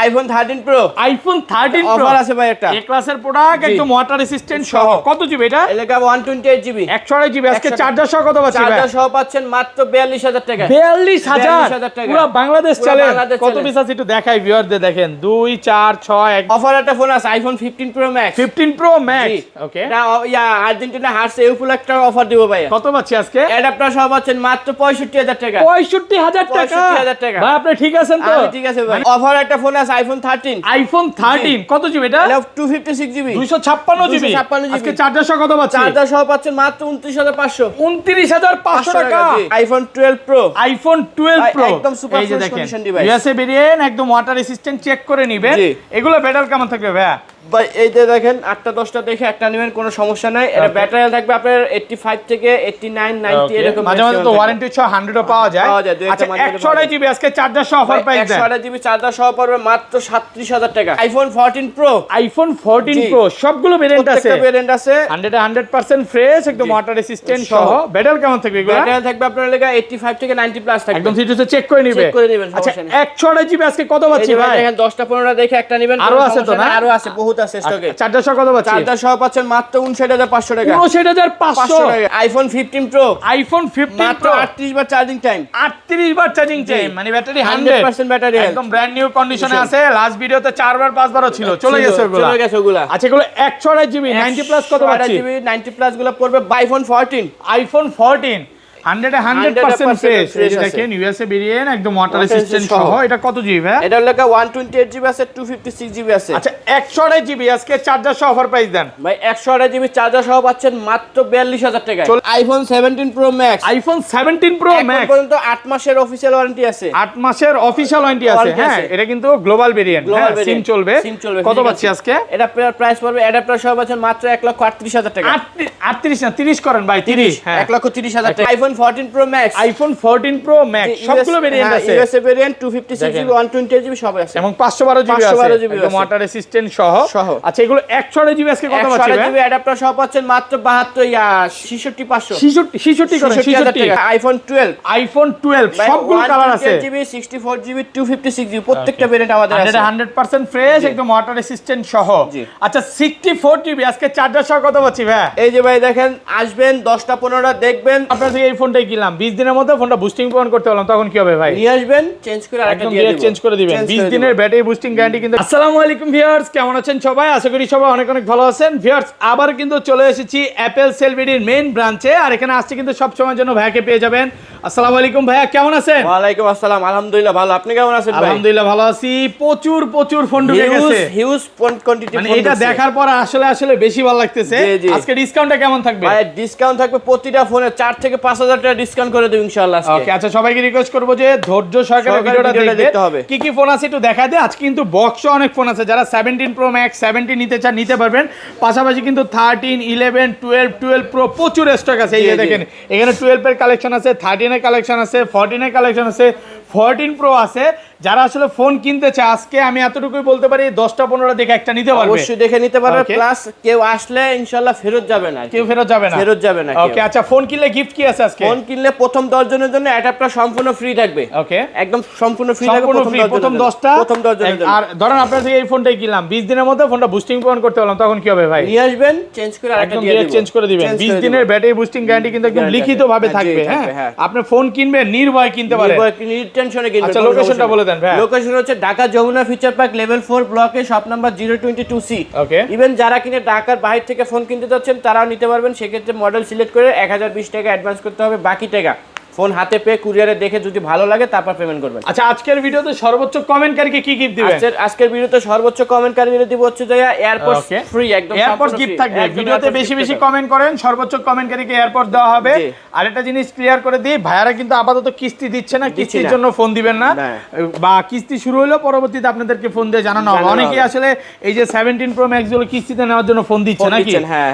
IPhone 13 pro. IPhone 13 pro offer আছে ভাই একটা এ ক্লাসের প্রোডাক্ট, একদম ওয়াটার রেসিস্ট্যান্ট সহ। কত জিবি এটা? এলাকা 128 জিবি 128 জিবি। আজকে চার্জার সহ কত পাচ্ছি ভাই? চার্জার সহ পাচ্ছেন মাত্র 42000 টাকা। 42000 টাকা। পুরো বাংলাদেশ চলে। কত চলে। পিস আছে একটু দেখাই ভিউয়ারদের, দেখেন 2 4 6 অফার একটা ফোন আছে iPhone 15 pro max. 15 pro max. Okay, এটা আর্জেন্টিনা হারছে এই উপলক্ষে অফার দিব ভাই। কত পাচ্ছি আজকে? অ্যাডাপ্টার সহ পাচ্ছেন মাত্র 65000 টাকা। 65000 টাকা। 65000 টাকা। ভাই আপনি ঠিক আছেন তো? আমি ঠিক আছে ভাই। অফার একটা ফোন আছে আইফোন 13। আইফোন 13 কত জিবি এটা? 256 জিবি 256 জিবি। 256 জিবি। আজকে চার্জার সহ কত পাচ্ছি? চার্জার সহ পাচ্ছেন মাত্র 29500। 29500 টাকা। IPhone 12 pro. আইফোন 12 প্রো একদম সুপার এই যে ফ্রেশ দেখেন কন্ডিশন ডিভাইস। ইউএসএ ভেরিয়েন্ট, একদম ওয়াটার রেসিস্ট্যান্ট, চেক করে নিবেন। জি। এগুলো ব্যাটারি কেমন থাকবে ভাইয়া? ভাই এই যে দেখেন 8টা 10টা দেখে একটা নেবেন, কোনো সমস্যা নাই। এটা ব্যাটারি থাকবে আপনার 85 থেকে 89 90 এরকম। মাঝে মাঝে তো ওয়ারেন্টি সহ 100 ও পাওয়া যায়। আচ্ছা 128 জিবি আজকে চার্জার সহ অফার প্রাইস দেন। 128 জিবি চার্জার সহ পড়বে মাত্র 37000 টাকা। IPhone 14 pro. আইফোন 14 প্রো সবগুলো ভেরিয়েন্ট আছে। প্রত্যেকটা ভেরিয়েন্ট আছে 100% ফ্রেশ, একদম ওয়াটার রেসিস্ট্যান্ট সহ। ব্যাটারি কেমন থাকবে এগুলো? ব্যাটারি থাকবে আপনার লাগা 85 থেকে 90 প্লাস থাকবে। একদম সিটিতে চেক করে নিবে। চেক করে নেবেন, আচ্ছা সমস্যা নেই। 128 জিবি আজকে কত পাচ্ছি এই যে ভাই? দেখেন 10টা 15টা দেখে একটা নেবেন। আরো আছে তো না? আরো আছে, বহুত আছে স্টকে। চার্জার সহ কত পাচ্ছি? চার্জার সহ পাচ্ছেন মাত্র 59500 টাকা। 59500 টাকা। IPhone 15 pro. আইফোন 15 মাত্র প্রো 38 বার চার্জিং টাইম। 38 বার চার্জিং টাইম, মানে ব্যাটারি 100% ব্যাটারি একদম ব্র্যান্ড নিউ কন্ডিশনে আছে। লাস্ট ভিডিওতে 4 বার 5 বারও ছিল, চলে গেছে ওগুলা। চলে গেছে ওগুলা। আচ্ছা এগুলো 128 জিবি 90 প্লাস কত পাচ্ছি? 90 প্লাস গুলো পড়বে আইফোন 14। IPhone 14 100% fresh. এই যে আছে। দেখেন ইউএসএ ভেরিয়েন্ট, একদম ওয়াটার রেসিস্ট্যান্ট সহ। এটা কত জিবি ভাই? এটা হলো 128 জিবি আছে, 256 জিবি আছে। আচ্ছা 128 জিবি আজকে চার্জার সহ অফার প্রাইস দেন ভাই 128 জিবি চার্জার সহ পাচ্ছেন মাত্র 42000 টাকা। IPhone 17 pro max. IPhone 17 pro এখন ম্যাক্স পর্যন্ত 8 মাসের অফিশিয়াল ওয়ারেন্টি আছে। 8 মাসের অফিশিয়াল ওয়ারেন্টি আছে। Warranty হ্যাঁ আছে। এটা কিন্তু গ্লোবাল ভেরিয়েন্ট, সিম চলবে। কত পাচ্ছি আজকে? এটা প্রাইস পড়বে অ্যাডাপ্টার সহ পাচ্ছেন মাত্র 1,38,000 টাকা। 38 না 30 করেন ভাই, 30। হ্যাঁ 1,30,000 টাকা। IPhone 14 pro max. IPhone 14 pro max সবগুলো ভেরিয়েন্ট আছে। ইউএসএ ভেরিয়েন্ট 256 জিবি 128 জিবি সব আছে। এবং 512 জিবি আছে, 512 জিবি একদম আছে। ওয়াটার রেসিস্ট্যান্ট সহ। সহ। আচ্ছা এগুলো 128 জিবি আজকে কত পাচ্ছি 128 ভাই? জিবি অ্যাডাপ্টার সহ পাচ্ছেন মাত্র 65500। 66 করেন 66 টাকা। আইফোন 12। আইফোন 12 সবগুলো কালার আছে। 128 জিবি 64 জিবি 256 জিবি প্রত্যেকটা ভেরিয়েন্ট আমাদের আছে। 100% ফ্রেশ, একদম ওয়াটার রেসিস্ট্যান্ট সহ। জি। আচ্ছা 64 জিবি আজকে চার্জার সহ কত পাচ্ছি ভাই? এই যে ভাই দেখেন আসবেন 10টা 15টা দেখবেন, আপনার থেকে এই ফোনটাই কিনলাম, 20 দিনের মধ্যে ফোনটা বুস্টিং প্রমাণ করতে পারলাম, তখন কি হবে ভাই? নিয়ে আসবেন চেঞ্জ করে আরেকটা একদম দিয়ে ডিরেক্ট দেব। চেঞ্জ করে দিবেন। 20 দিনের ব্যাটারি বুস্টিং গ্যারান্টি কিন্তু। আসসালামু আলাইকুম ভিউয়ার্স, কেমন আছেন সবাই? আশা করি সবাই অনেক অনেক ভালো আছেন। ভিউয়ার্স আবার কিন্তু চলে এসেছি অ্যাপেল সেলবিডির মেইন ব্রাঞ্চে, আর এখানে আসছে কিন্তু সব সময়ের জন্য ভাইয়াকে পেয়ে যাবেন। আসসালামু আলাইকুম ভাইয়া, কেমন আছেন? ওয়ালাইকুম আসসালাম, আলহামদুলিল্লাহ ভালো। আপনি কেমন আছেন ভাই? আলহামদুলিল্লাহ ভালো আছি। প্রচুর ফোন ঢুকে গেছে, হিউজ কোয়ান্টিটি। মানে এটা দেখার পর আসলে বেশি ভালো লাগতেছে। জি, জি। আজকে ডিসকাউন্টটা কেমন থাকবে? ভাই ডিসকাউন্ট থাকবে প্রতিটা ফোনে 4 থেকে 5000 টাকা ডিসকাউন্ট করে দেব ইনশাআল্লাহ আজকে। ওকে আচ্ছা সবাইকে রিকোয়েস্ট করব যে ধৈর্য সহকারে ভিডিওটা দেখতে হবে। দেখতে। কি ফোন আছে একটু দেখা দে। আজকে কিন্তু বক্সে অনেক ফোন আছে, যারা 17 প্রো ম্যাক্স 17 নিতে চান নিতে পারবেন। পাশাপাশি কিন্তু 13 11 12 প্রো প্রচুর স্টক আছে। এই যে দেখেন এখানে 12 এর কালেকশন আছে, 13 এর কালেকশন আছে, 14 এর কালেকশন আছে, 14 প্রো আছে। যারা আসলে ফোন কিনতে চায় আজকে আমি এতটুকুই বলতে পারি 10টা 15টা দেখে একটা নিতে পারবে। অবশ্যই দেখে নিতে পারবে। প্লাস কেউ আসলে ইনশাআল্লাহ ফেরত যাবে না। কেউ ফেরত যাবে না। ফেরত যাবে না। ওকে আচ্ছা ফোন কিনলে গিফট কি আছে আজকে? ফোন কিনলে প্রথম 10 জনের জন্য অ্যাডাপ্টার সম্পূর্ণ ফ্রি থাকবে। ওকে একদম সম্পূর্ণ ফ্রি থাকবে প্রথম 10টা। প্রথম 10 জনের জন্য। আর ধরেন আপনার থেকে এই ফোনটাই কিনলাম, 20 দিনের মধ্যে ফোনটা বুস্টিং প্রমাণ করতে পারলাম, তখন কি হবে ভাই? নিয়ে আসবেন চেঞ্জ করে আরেকটা দিয়ে দেব। চেঞ্জ করে দিবেন। 20 দিনের ব্যাটারি বুস্টিং গ্যারান্টি কিন্তু একদম লিখিতভাবে থাকবে। হ্যাঁ আপনি ফোন কিনবেন নির্ভয় কিনতে পারেন, টেনশনে কিনবেন। আচ্ছা লোকেশনটা বলে দেন ভাই। লোকেশন হচ্ছে Dhaka Jamuna future park level 4 ব্লকে shop number 022C। Okay even যারা কিনে ঢাকার বাইরে থেকে ফোন কিনতে যাচ্ছেন তারাও নিতে পারবেন। সেক্ষেত্রে মডেল সিলেক্ট করে 1020 টাকা অ্যাডভান্স করতে হবে, বাকি টাকা ফোন হাতে পেয়ে কুরিয়ারে দেখে যদি ভালো লাগে তারপর পেমেন্ট করবেন। আচ্ছা আজকের ভিডিওতে সর্বোচ্চ কমেন্টকারীকে কি গিফট দিবেন? আজকের ভিডিওতে সর্বোচ্চ কমেন্টকারীদের দিব হচ্ছে যে এয়ারপোর্ট ফ্রি, একদম এয়ারপোর্ট গিফট থাকবে। ভিডিওতে বেশি কমেন্ট করেন, সর্বোচ্চ কমেন্টকারীকে এয়ারপোর্ট দেওয়া হবে। আর একটা জিনিস ক্লিয়ার করে দিই, ভাইয়ারা কিন্তু আপাতত কিস্তি দিচ্ছে না, কিস্তির জন্য ফোন দিবেন না, বা কিস্তি শুরু হলো পরবর্তীতে আপনাদেরকে ফোন দিয়ে জানানো হবে। অনেকেই আসলে এই যে 17 প্রো ম্যাক্স গুলো কিস্তিতে নেওয়ার জন্য ফোন দিচ্ছে নাকি,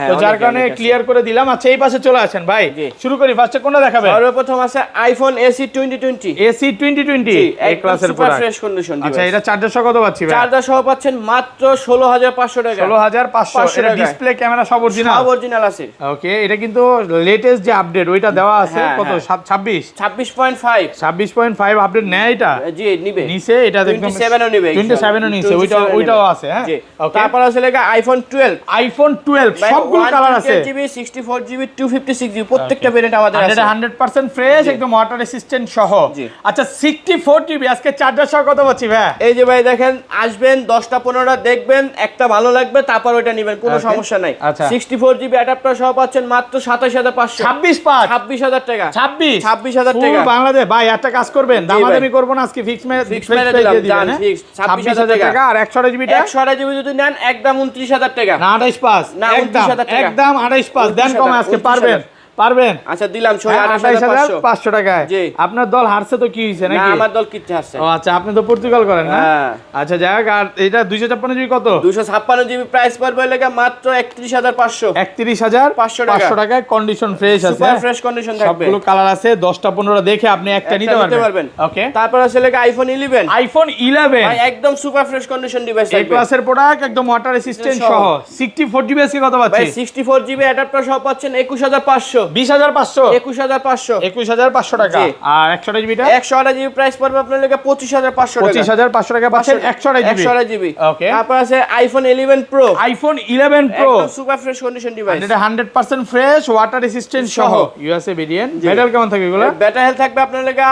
তো যার কারণে ক্লিয়ার করে দিলাম। আচ্ছা এই পাশে চলে আসেন ভাই, শুরু করি। ফার্স্টে কোনটা দেখাবেন? সর্বপ্রথম আছে আইফোন এসি 2020 এসি 2020 এই ক্লাসের সুপার প্রোডাক্ট। ফ্রেশ কন্ডিশন আচ্ছা এটা চার্জার সহ কত পাচ্ছি ভাই? চার্জার সহ পাচ্ছেন মাত্র 16500 টাকা। 16500 এটা টাকায়। ডিসপ্লে ক্যামেরা সব অরিজিনাল? সব অরিজিনাল আছে। ওকে এটা কিন্তু লেটেস্ট যে আপডেট ওইটা দেওয়া আছে হ্যাঁ, কত? হ্যাঁ। 26 26.5 26.5 আপডেট নেয় এটা? জি নিবে। নিচে এটা একদম 27 ও নিবে। 27 ও নিচে ওইটাও আছে হ্যাঁ। জি। ওকে তারপর আছে লেখা আইফোন 12 আইফোন 12 সবগুলো কালার আছে। 128GB 64GB 256GB প্রত্যেকটা ভেরিয়েন্ট আমাদের আছে। 100% ফ্রেশ একদম ওয়াটার রেসিস্ট্যান্ট সহ। জি। আচ্ছা 64GB আজকে চার্জার সহ কত পাচ্ছি ভাই? এই যে ভাই দেখেন আসবেন 10টা 15টা দেখবেন একটা ভালো লাগবে তারপর ওটা নেবেন কোনো Okay. সমস্যা নাই। আচ্ছা। 64GB অ্যাডাপ্টার সহ পাচ্ছেন মাত্র 27500 26.5 26000 টাকা 26000 টাকা। ফুল বাংলাদেশ ভাই একটা কাজ করবেন জি দামাদামি করব না আজকে ফিক্স মেরে Fix মেরে দিলাম, জান, fix, 26000 টাকা। টাকা আর 128GB টা 128GB যদি নেন একদম 29000 টাকা। না 28.5 না, একদম 29,000 টাকা। একদম 28.5 দেন 29,000 কমে আজকে পারবেন পারবেন আচ্ছা দিলাম হ্যাঁ, 28500 28,500 টাকায়। জি। আপনার দল হারছে তো কি হইছে না নাকি? আমার দল কিচ্ছে আছে। ও আচ্ছা আপনি তো পর্তুগাল করেন না? হ্যাঁ। আচ্ছা যাক আর এটা 256GB কত? 256GB প্রাইস পড়বে লাগা মাত্র 31500 31500 টাকায় কন্ডিশন ফ্রেশ আছে। সুপার ফ্রেশ কন্ডিশন থাকবে। সবগুলো কালার আছে 10টা 15টা দেখে আপনি একটা নিতে পারবেন। ওকে তারপর আছে লাগা আইফোন 11 আইফোন 11 ভাই একদম সুপার ফ্রেশ কন্ডিশন ডিভাইস এই থাকবে। ক্লাসের প্রোডাক্ট একদম ওয়াটার রেসিস্ট্যান্ট সহ 64GB আজকে কত ভাই পাচ্ছি? 64GB অ্যাডাপ্টার সহ পাচ্ছেন 21500 20500 21500 21500 টাকা। জি। আর 128GB টা 128GB প্রাইস পড়বে আপনার লাগা 25500 টাকা। 25500 টাকা পাচ্ছেন 128GB। 128GB ওকে তারপর আছে আইফোন 11 প্রো আইফোন 11 প্রো একদম সুপার ফ্রেশ কন্ডিশন ডিভাইস। এটা 100% ফ্রেশ ওয়াটার রেসিস্ট্যান্ট সহ ইউএসএ ভেরিয়েন্ট। মেটাল কেমন থাকবে এগুলো? ব্যাটারি হেলথ থাকবে আপনার লাগা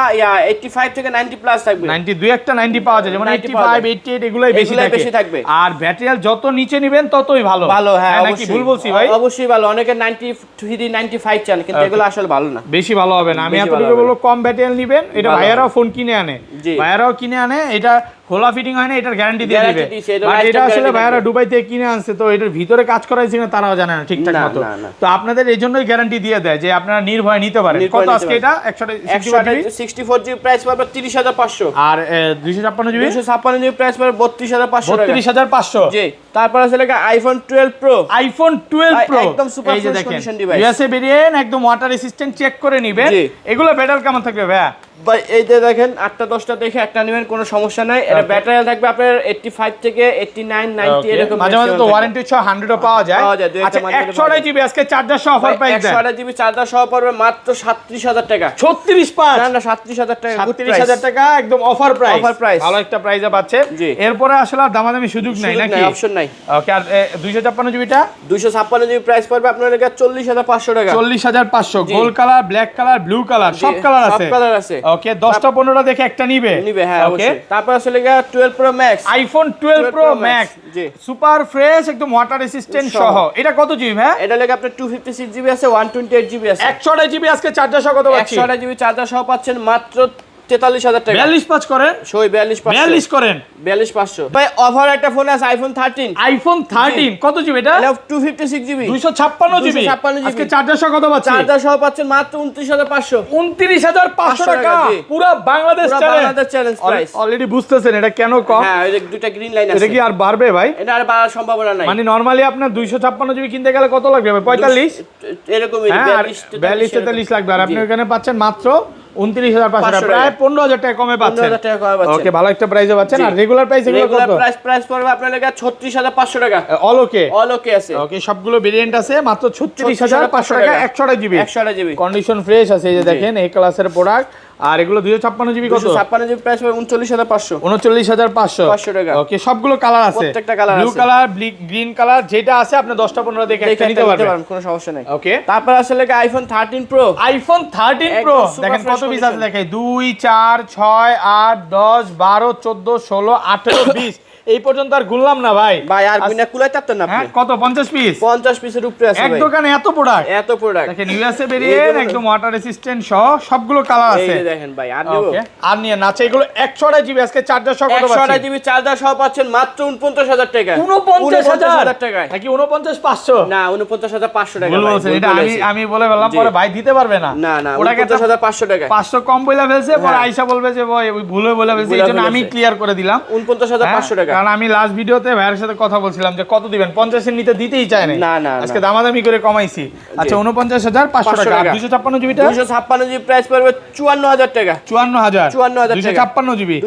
85 থেকে 90 প্লাস থাকবে। 92 একটা 90 পাওয়া যায় যেমন 90 পাওয়া 85 যায়। 88 এগুলাই বেশি এগুলাই থাকে বেশি থাকবে। আর ব্যাটারি যত নিচে নেবেন ততই ভালো ভালো হ্যাঁ নাকি অবশ্যই ভুল বলছি ভাই? অবশ্যই ভালো অনেকে 93 95 চান কিন্তু এগুলো আসলে ভালো না। বেশি ভালো হবে না। আমি বেশি এতটুকু ভালো হবে বলবো কম ব্যাটারি নেবেন এটা ভালো ভাইয়ারাও ফোন কিনে আনে জি। ভাইয়ারাও কিনে আনে এটা খোলা ফিটিং হয় না এটার গ্যারান্টি দিয়ে Guarantee দিবে দিছে, এটা বাট lifetime এটা আসলে guarantee ভাইয়ারা থাকবে। দুবাই থেকে কিনে আনছে তো এটার ভিতরে কাজ করাইছে না তারাও জানে না ঠিকঠাক না, মতো না, না। তো আপনাদের এই জন্যই গ্যারান্টি দিয়ে দেয় যে আপনারা নির্ভয়ে নিতে পারেন। নির্ভয়ে কত নিতে আজকে পারেন। এটা 164GB প্রাইস পড়বে 30500 আর 256GB 256GB প্রাইস পড়বে 32500 টাকা। 32500 জি তারপর আছে লাগা আইফোন 12 প্রো আইফোন 12 প্রো একদম super এই যে fresh দেখেন condition device। ইউএসএ ভেরিয়েন্ট একদম ওয়াটার রেসিস্ট্যান্ট চেক করে নেবেন। জি। এগুলো ব্যাটারি কেমন থাকবে ভাইয়া? ভাই এই যে দেখেন 8টা 10টা দেখে একটা নেবেন কোনো সমস্যা নাই। এটা Okay. ব্যাটারি থাকবে আপনার 85 থেকে 89 90 Okay, এরকম মাঝে মাঝে তো ওয়ারেন্টি 100 ও পাওয়া যায়। পাওয়া যায়, দুই একটা আচ্ছা মাঝে মাঝে পাওয়া যায়। 128GB আজকে চার্জার সহ অফার প্রাইস দেন 128GB চার্জার সহ পড়বে মাত্র 37000 টাকা। 365 না না 37000 টাকা good price। 37000 টাকা একদম অফার প্রাইস। Offer price। ভালো একটা প্রাইসে পাচ্ছেন। জি। এরপরে আসলে আর দামাদামি সুযোগ নাই সুযোগ নাকি? নাই, অপশন নাই। ওকে আর 256GB টা 256GB প্রাইস পড়বে আপনার লাগা 40500 টাকা। 40500 জি। Gold colour black colour blue colour সব কালার সব আছে। কালার আছে। ওকে 10টা 15টা দেখে একটা নিবে হ্যাঁ ওকে অবশ্যই। তারপর আছে লাগা 12 pro max iPhone 12 pro max জি। সুপার ফ্রেশ একদম ওয়াটার রেসিস্ট্যান্ট সহ। সহ এটা কত জিবি ভাই? এটা লাগা আপনার 256GB আছে 128GB আছে। 128GB আজকে চার্জার সহ কত পাচ্ছি? 128GB চার্জার সহ পাচ্ছেন মাত্র 43000 টাকা। 42.5 করেন সই 42500 42 করেন 42500 ভাই অফার একটা ফোন আছে আইফোন 13 আইফোন 13 কত জিবি এটা? এটা 256GB 256GB 256GB আজকে চার্জার সহ কত পাচ্ছি? চার্জার সহ পাচ্ছেন মাত্র 29500 29500 টাকা জি। পুরো বাংলাদেশ পুরো বাংলাদেশ চ্যালেঞ্জ প্রাইস। অলরেডি বুঝতেছেন এটা কেন কম? হ্যাঁ এই যে দুইটা গ্রিন লাইন এটা আছে কি আর বাড়বে ভাই? এটা আর বাড়ার সম্ভাবনা নাই মানে নরমালি আপনার 256GB কিনতে গেলে কত লাগবে ভাই? 45 এরকমই হ্যাঁ 42 43 লাগবে আর আপনি এখানে পাচ্ছেন মাত্র 29500 টাকা প্রায় 15000 টাকা কমে পাচ্ছেন 15000 টাকা কমে পাচ্ছেন। ওকে ভালো একটা প্রাইসে পাচ্ছেন জি। আর রেগুলার প্রাইস এগুলো রেগুলার কত? প্রাইস পড়বে আপনার লাগা 36500 টাকা। অল ওকে অল ওকে আছে ওকে সবগুলো ভেরিয়েন্ট আছে মাত্র 36500 টাকা 128GB 128GB কন্ডিশন ফ্রেশ আছে এই যে দেখেন এই ক্লাসের প্রোডাক্ট আর এগুলো 256GB কত? 256GB প্রাইস পড়বে 39500 39500 500 টাকা। ওকে সবগুলো কালার আছে প্রত্যেকটা কালার ব্লু আছে। কালার গ্রিন কালার যেটা আছে আপনি 10টা 15 দেখে একটা নিতে পারবেন কোনো সমস্যা নাই। ওকে তারপর আসলে আইফোন 13 প্রো আইফোন 13 একদম প্রো super দেখেন fresh কত পিস আছে condition। দেখে 2 4 6 8 10 12 14 16 18 20 এই পর্যন্ত আর গুনলাম না ভাই ভাই আর বিনা কুলাই থাকতেন না হ্যাঁ আপনি কত 50 পিস 50 পিসের উপরে আছে এক ভাই দোকানে এত প্রোডাক্ট এত প্রোডাক্ট দেখেন ইউএসএ ভেরিয়েন্ট একদম ওয়াটার রেসিস্ট্যান্ট সহ সবগুলো কালার এই আছে যে দেখেন ভাই আর নিব ওকে আর নিয়ে নাচে এগুলো 128GB আজকে চার্জার সহ কত পাচ্ছেন? 128GB চার্জার সহ পাচ্ছেন মাত্র 49000 টাকা 49000 টাকায় নাকি 49500 না 49500 টাকা ভুল ভাই, বলছেন ভুল এটা বলেছি। আমি বলে বললাম জি। পরে ভাই দিতে পারবে না না না ওটাকে 49500 টাকা 500 কম বইলা ফেলছে পরে হ্যাঁ। আইসা বলবে যে ভাই ওই ভুলে বলে ফেলছে ভুলে এইজন্য আমি ফেলেছে। ক্লিয়ার করে দিলাম 49500 টাকা কারণ আমি লাস্ট ভিডিওতে ভাইয়ের সাথে কথা বলছিলাম যে কত দিবেন, 50 এর নিতে দিতেই চায় না, আজকে দামাদামি করে কমাইছি। আচ্ছা 49,500 টাকা। 256 জিবিটা 256 জিবি প্রাইস পড়বে 54,000 টাকা। 54,000 256 জিবি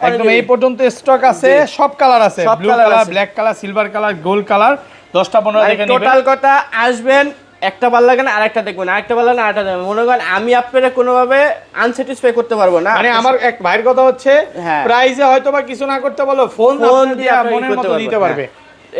একদম এই পর্যন্ত স্টক আছে, সব কালার আছে, blue colour, black colour, silver colour, gold colour, 10টা 15 দেখে নেবেন। টোটাল কথা আসবেন, একটা ভালো লাগে না আরেকটা দেখবেন, আরেকটা ভালো লাগে না আরেকটা দেখবেন। মনে করেন আমি আপনারা কোনোভাবে আনস্যাটিসফাই করতে পারবো না। মানে আমার এক ভাইয়ের কথা হচ্ছে প্রাইসে হয়তো বা কিছু না করতে বলো, ফোন দিয়ে মনের মতো দিতে পারবে।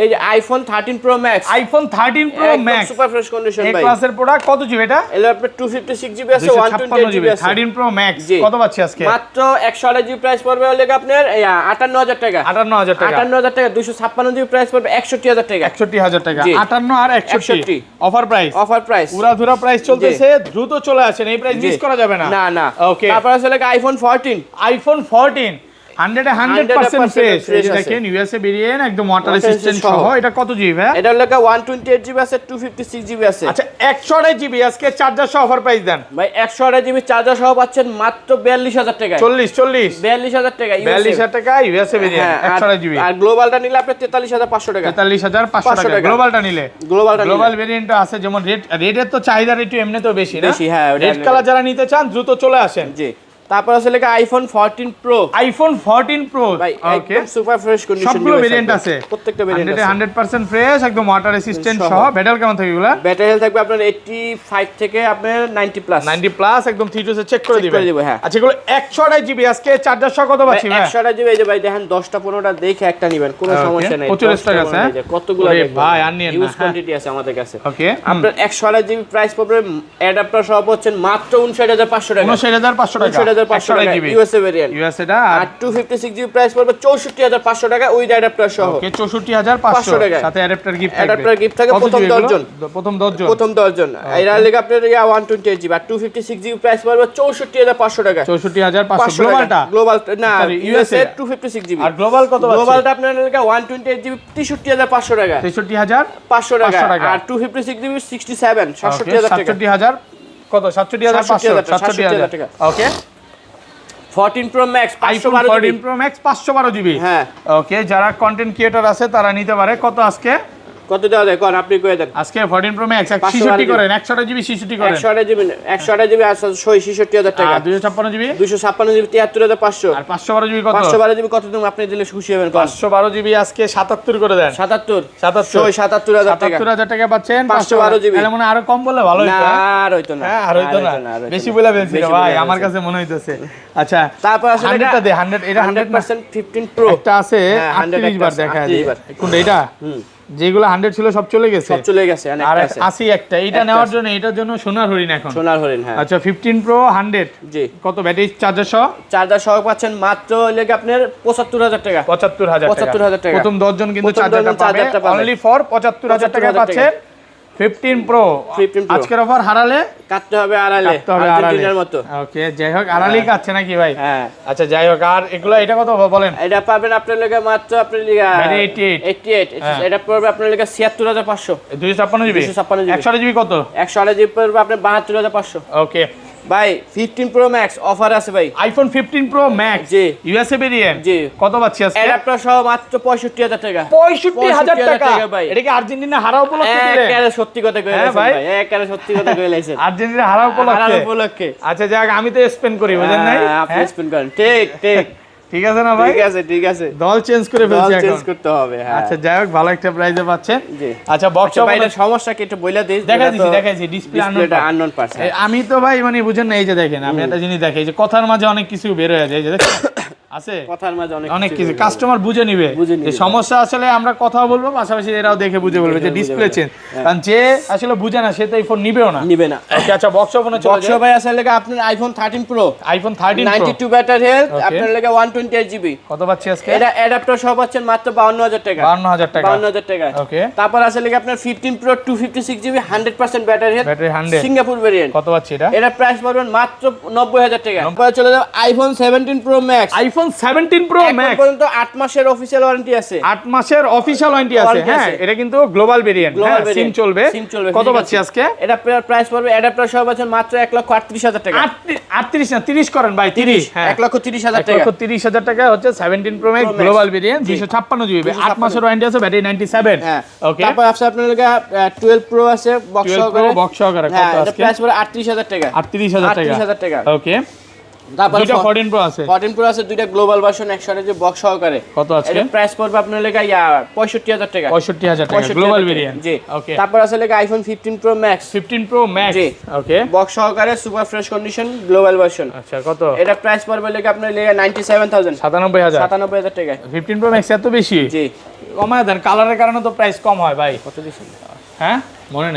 এই যে iPhone 13 pro max, iPhone 13 pro max super fresh condition ভাই, এই ক্লাসের প্রোডাক্ট। কত জিবি এটা? এলো আপনার 256 জিবি আছে, 128 জিবি আছে। 13 প্রো ম্যাক্স কত পাচ্ছি আজকে? মাত্র 128 জিবি প্রাইস পড়বে হলে আপনার 58000 টাকা। 58000 টাকা। 58000 টাকা। 256 জিবি প্রাইস পড়বে 61000 টাকা। 61000 টাকা। 58 আর 61 অফার প্রাইস। অফার প্রাইস, উড়াধুরা প্রাইস চলতেছে, দ্রুত চলে আসেন, এই প্রাইস মিস করা যাবে না। না ওকে। তারপর আছে আইফোন 14, আইফোন 14 100% ফ্রেশ। এই যে দেখেন ইউএসএ ভেরিয়েন্ট, একদম ওয়াটার রেসিস্ট্যান্ট সহ। এটা কত জিবি ভাই? এটা হলো 128 জিবি আছে, 256 জিবি আছে। আচ্ছা 128 জিবি আজকে চার্জার সহ অফার প্রাইস দেন ভাই। 128 জিবি চার্জার সহ পাচ্ছেন মাত্র 42000 টাকা। 42000 টাকা। 42000 টাকা ইউএসএ ভেরিয়েন্ট 128 জিবি। আর গ্লোবালটা নিলে আপনি 43500 টাকা। 43500 টাকা গ্লোবালটা নিলে। গ্লোবাল ভেরিয়েন্ট আছে, যেমন রেডের তো চাহিদা একটু এমনিতেও বেশি না? বেশি, হ্যাঁ। রেড কালার যারা নিতে চান দ্রুত চলে আসেন। জি। তারপর আছে আইফোন 14 প্রো। আইফোন 14 প্রো ভাই একদম সুপার ফ্রেশ কন্ডিশন, সবগুলো ভেরিয়েন্ট আছে, প্রত্যেকটা ভেরিয়েন্ট আছে 100% ফ্রেশ, একদম ওয়াটার রেসিস্ট্যান্ট সহ। ব্যাটারি কেমন থাকে এগুলা? ব্যাটারি হেলথ থাকবে আপনার 85 থেকে আপনার 90 প্লাস। 90 প্লাস একদম 3 টু চেক করে দিবেন। হ্যাঁ। আচ্ছা এগুলো 128 জিবি আজকে চার্জার সহ কত পাচ্ছি ভাই? 128 জিবি। এই যে ভাই দেখেন 10টা 15টা দেখে একটা নেবেন, কোনো সমস্যা নাই। প্রচুর স্টক আছে, কতগুলো ভাই আর নিয়েন না, ইউজ কোয়ান্টিটি আছে আমাদের কাছে। ওকে। আপনার 128 জিবি প্রাইস পড়বে অ্যাডাপ্টার সহ পাচ্ছেন মাত্র 59500 টাকা। 59500 টাকা। 59500 টাকা ইউএসএ ভেরিয়েন্ট। ইউএসএ টা আর 256 জিবি প্রাইস পড়বে 64500 টাকা উইথ অ্যাডাপ্টার সহ। ওকে 64500 টাকা, সাথে অ্যাডাপ্টার গিফট থাকবে। অ্যাডাপ্টার গিফট থাকে প্রথম 10 জন। প্রথম 10 জন। এর লাগে আপনার 128 জিবি আর 256 জিবি প্রাইস পড়বে 64500 টাকা। 64500 গ্লোবালটা? গ্লোবাল না, ইউএসএ 256 জিবি। আর গ্লোবাল কত পাচ্ছি? গ্লোবালটা আপনার লাগে 128 জিবি 63500 টাকা। 63500 টাকা। আর 256 জিবি 67 67000 টাকা। 67000 কত? 67500 টাকা। ওকে। 14 pro max iPhone 14 pro max 512 GB. হ্যাঁ। ওকে, যারা কন্টেন্ট ক্রিয়েটর আছে তারা নিতে পারে। কত আজকে? কত দেওয়া যায় কোন আপনি কই দেন? আজকে 14 প্রো ম্যাক্স 66 করেন, 128 জিবি 66 করেন। 128 জিবি আছে 66000 টাকা। 256 জিবি 256 জিবি 73500। আর 512 জিবি কত? 512 জিবি কত তুমি আপনি দিলে খুশি হবেন কোন? 512 জিবি আজকে 77 করে দেন। 77 77000 টাকা। 77000 টাকা পাচ্ছেন 512 জিবি। তাহলে মনে আরো কম বলে ভালো হইতো। না আর হইতো না। হ্যাঁ আর হইতো না, বেশি বলে বলছি রে ভাই, আমার কাছে মনে হইতেছে। আচ্ছা তারপর আসলে 100 টা দে, 100 এটা 100% 15 প্রো একটা আছে 38 বার দেখা যায়। কোনটা এটা? যেগুলো 100 ছিল সব চলে গেছে, সব চলে গেছে। আর 80 একটা এটা নেওয়ার জন্য, এটার জন্য সোনার হরিণ এখন। সোনার হরিণ, হ্যাঁ। আচ্ছা 15 প্রো 100 জি। কত ব্যাটারি চার্জার সহ? চার্জার সহ পাচ্ছেন মাত্র লাগে আপনার 75000 টাকা। 75000 টাকা। প্রথম 10 জন কিন্তু চার্জারটা পাবে অনলি ফর 75000 টাকা পাচ্ছেন। 15 প্রো আজকের অফার হারালে কাটতে হবে আড়ালে, আর্জেন্টিনার মতো। ওকে, যাই হোক আড়ালেই কাটছে নাকি ভাই? হ্যাঁ। আচ্ছা যাই হোক, আর এগুলো এটা কত বলেন? এটা পাবেন আপনার লাগে মাত্র আপনার লাগে 88। এটা পড়বে আপনার লাগে 76500। 256 জিবি 128 জিবি কত? 128 জিবি পড়বে আপনার 72500। ওকে ভাই 15 প্রো ম্যাক্স অফার আছে ভাই। আইফোন 15 প্রো ম্যাক্স জি ইউএসএ ভেরিয়েন্ট জি। কত পাচ্ছি আজকে? অ্যাডাপ্টার সহ মাত্র 65000 টাকা। 65000 টাকা ভাই। এটা কি আর্জেন্টিনা হারা উপলক্ষে দিলে? একেবারে সত্যি কথা কইলেন ভাই, একেবারে সত্যি কথা কইলেন। আর্জেন্টিনা হারা উপলক্ষে। আচ্ছা যাক, আমি তো স্পেন্ড করি, বুঝেন নাই? আপনি স্পেন্ড করেন, ঠিক ঠিক ঠিক আছে না ভাই? ঠিক আছে। দল চেঞ্জ করে ফেলছি এখন, চেঞ্জ করতে হবে। হ্যাঁ। আচ্ছা যাই হোক, ভালো একটা প্রাইসে পাচ্ছেন। জি। আচ্ছা বক্স বাইরের সমস্যা কি একটু বইলা দেই? দেখাইছি ডিসপ্লে আননোন পারছে। আমি তো ভাই মানে বুঝেন না, এই যে দেখেন আমি একটা জিনিস দেখাই, যে কথার মাঝে অনেক কিছু বের হয়ে যায়, এই যে আছে কথার মাঝে অনেক কিছু কাস্টমার বুঝে নিবে যে সমস্যা। আসলে আমরা কথা বলবো, পাশাপাশি এরাও দেখে বুঝে বলবে যে ডিসপ্লে চেঞ্জ, কারণ যে আসলে বুঝে না সে তো এই ফোন নিবেও না। ওকে আচ্ছা বক্স ফোনে চলে বক্স ভাই আসলে আপনার iPhone 13 pro, iPhone 13 pro 92 battery health আপনার লাগে 128 জিবি। কত পাচ্ছি আজকে? এটা অ্যাডাপ্টার সহ পাচ্ছেন মাত্র 52000 টাকা। 52000 টাকা। ওকে। তারপর আসলে আপনার 15 pro 256 GB 100% battery health, battery 100 Singapore variant. কত পাচ্ছি এটা? এটা প্রাইস পড়বে মাত্র 90000 টাকা। তারপর চলে যাও iPhone 17 pro max. IPhone iPhone 17 pro এখন ম্যাক্স পর্যন্ত 8 মাসের অফিশিয়াল ওয়ারেন্টি আছে। 8 মাসের অফিশিয়াল ওয়ারেন্টি আছে। Warranty হ্যাঁ, আছে। এটা কিন্তু গ্লোবাল ভেরিয়েন্ট, হ্যাঁ, সিম চলবে। কত পাচ্ছি আজকে? এটা প্রাইস পড়বে অ্যাডাপ্টার সহ পাচ্ছেন মাত্র 1,38,000 টাকা। 38 না 30 করেন ভাই, 30। হ্যাঁ, 1,30,000 টাকা। 1,30,000 টাকা হচ্ছে 17 pro max global variant, 256 GB, 8 মাসের ওয়ারেন্টি আছে, ব্যাটারি 97। হ্যাঁ, ওকে। তারপর আছে আপনার লাগা 12 প্রো আছে বক্স 12 প্রো সহকারে। বক্স সহকারে, হ্যাঁ, কত এটা আজকে? প্রাইস পড়বে 38,000 টাকা। 38,000 টাকা। ওকে। তারপর দুইটা 14 প্রো আছে। 14 প্রো আছে, দুইটা গ্লোবাল ভার্সন 128 জি বক্স সহকারে। কত আজকে? এটা প্রাইস পড়বে আপনার লাগা 65,000 টাকা। 65,000 টাকা গ্লোবাল ভেরিয়েন্ট। জি। ওকে। তারপর আছে লাগা iPhone 15 pro max. 15 pro max. জি। ওকে। বক্স সহকারে super fresh condition global version. আচ্ছা, কত? এটা প্রাইস পড়বে লাগা আপনার লাগা 97,000। 97,000 টাকা। 15 প্রো ম্যাক্স এত বেশি? জি। কমায় দেন, কালারের কারণে তো প্রাইস কম হয় ভাই। কত দিছেন? হ্যাঁ, মনে নেই।